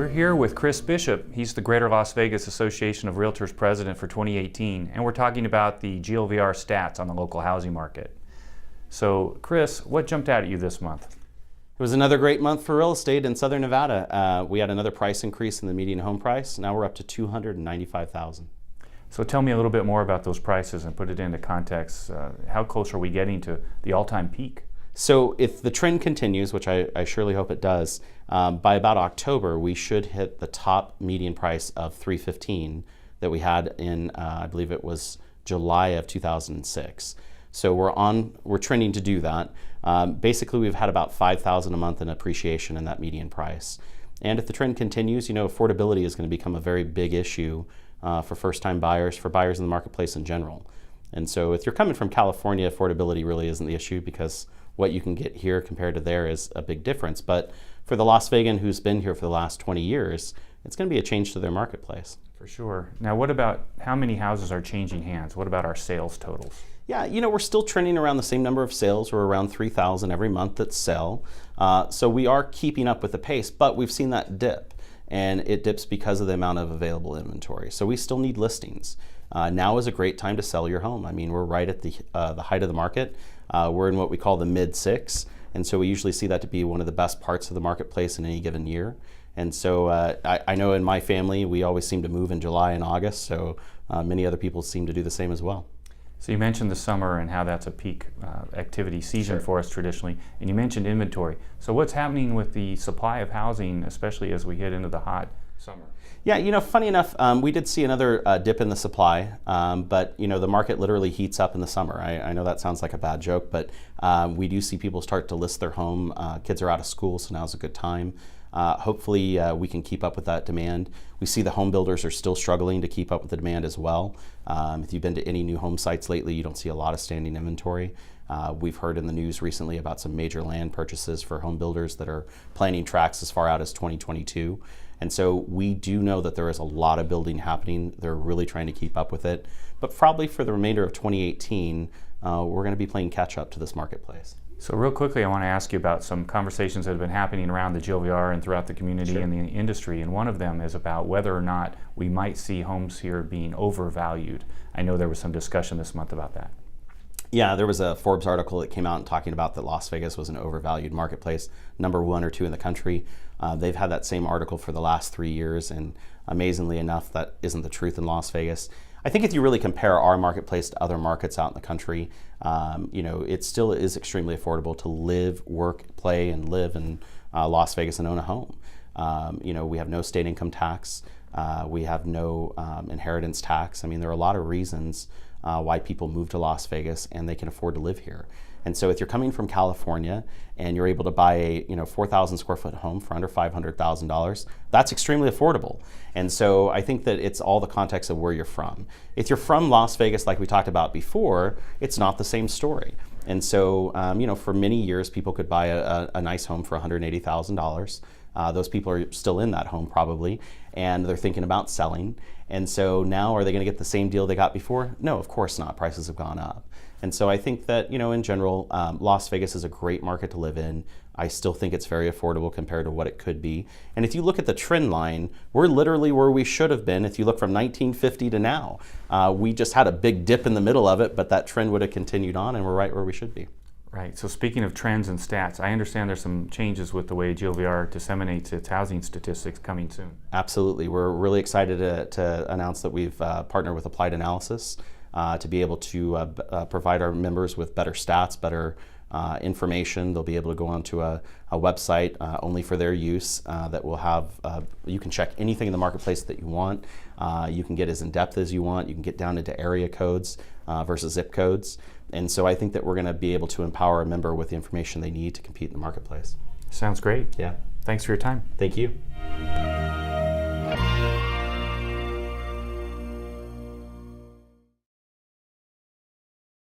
We're here with Chris Bishop. He's the Greater Las Vegas Association of Realtors President for 2018, and we're talking about the GLVAR stats on the local housing market. So, Chris, what jumped out at you this month? It was another great month for real estate in Southern Nevada. We had another price increase in the median home price. Now we're up to $295,000. So tell me a little bit more about those prices and put it into context. How close are we getting to the all-time peak? So if the trend continues, which I surely hope it does, by about October we should hit the top median price of $315 that we had in, I believe it was July of 2006. So we're trending to do that. Basically, we've had about $5,000 a month in appreciation in that median price. And if the trend continues, affordability is going to become a very big issue for first-time buyers, for buyers in the marketplace in general. And so if you're coming from California, affordability really isn't the issue because what you can get here compared to there is a big difference. But for the Las Vegan who's been here for the last 20 years, it's going to be a change to their marketplace. For sure. Now, what about how many houses are changing hands? What about our sales totals? Yeah, we're still trending around the same number of sales. We're around 3,000 every month that sell. So we are keeping up with the pace, but we've seen that dip. And it dips because of the amount of available inventory. So we still need listings. Now is a great time to sell your home. I mean, we're right at the height of the market. We're in what we call the mid-6, and so we usually see that to be one of the best parts of the marketplace in any given year. And so I know in my family, we always seem to move in July and August, so many other people seem to do the same as well. So you mentioned the summer and how that's a peak activity season for us traditionally, and you mentioned inventory. So what's happening with the supply of housing, especially as we head into the hot summer? Yeah, funny enough, we did see another dip in the supply, but the market literally heats up in the summer. I know that sounds like a bad joke, but we do see people start to list their home. Kids are out of school, so now's a good time. Hopefully we can keep up with that demand. We see the home builders are still struggling to keep up with the demand as well. If you've been to any new home sites lately, you don't see a lot of standing inventory. We've heard in the news recently about some major land purchases for home builders that are planning tracts as far out as 2022. And so we do know that there is a lot of building happening. They're really trying to keep up with it. But probably for the remainder of 2018, we're going to be playing catch up to this marketplace. So real quickly, I want to ask you about some conversations that have been happening around the GLVAR and throughout the community and the industry. And one of them is about whether or not we might see homes here being overvalued. I know there was some discussion this month about that. Yeah, there was a Forbes article that came out talking about that Las Vegas was an overvalued marketplace, number 1 or 2 in the country. They've had that same article for the last 3 years, and amazingly enough, that isn't the truth in Las Vegas. I think if you really compare our marketplace to other markets out in the country, it still is extremely affordable to live, work, play, and live in Las Vegas and own a home. We have no state income tax. We have no inheritance tax. I mean, there are a lot of reasons why people move to Las Vegas and they can afford to live here. And so if you're coming from California and you're able to buy a 4,000 square foot home for under $500,000, that's extremely affordable. And so I think that it's all the context of where you're from. If you're from Las Vegas, like we talked about before, it's not the same story. And so, for many years, people could buy a nice home for $180,000. Those people are still in that home probably, and they're thinking about selling. And so now, are they going to get the same deal they got before? No, of course not. Prices have gone up. And so I think that, in general, Las Vegas is a great market to live in. I still think it's very affordable compared to what it could be. And if you look at the trend line, we're literally where we should have been. If you look from 1950 to now, we just had a big dip in the middle of it, but that trend would have continued on, and we're right where we should be. Right. So speaking of trends and stats, I understand there's some changes with the way GLVAR disseminates its housing statistics coming soon. Absolutely. We're really excited to announce that we've partnered with Applied Analysis to be able to provide our members with better stats, better information. They'll be able to go onto a website only for their use that will have, you can check anything in the marketplace that you want. You can get as in-depth as you want. You can get down into area codes versus zip codes. And so I think that we're going to be able to empower a member with the information they need to compete in the marketplace. Sounds great. Yeah. Thanks for your time. Thank you.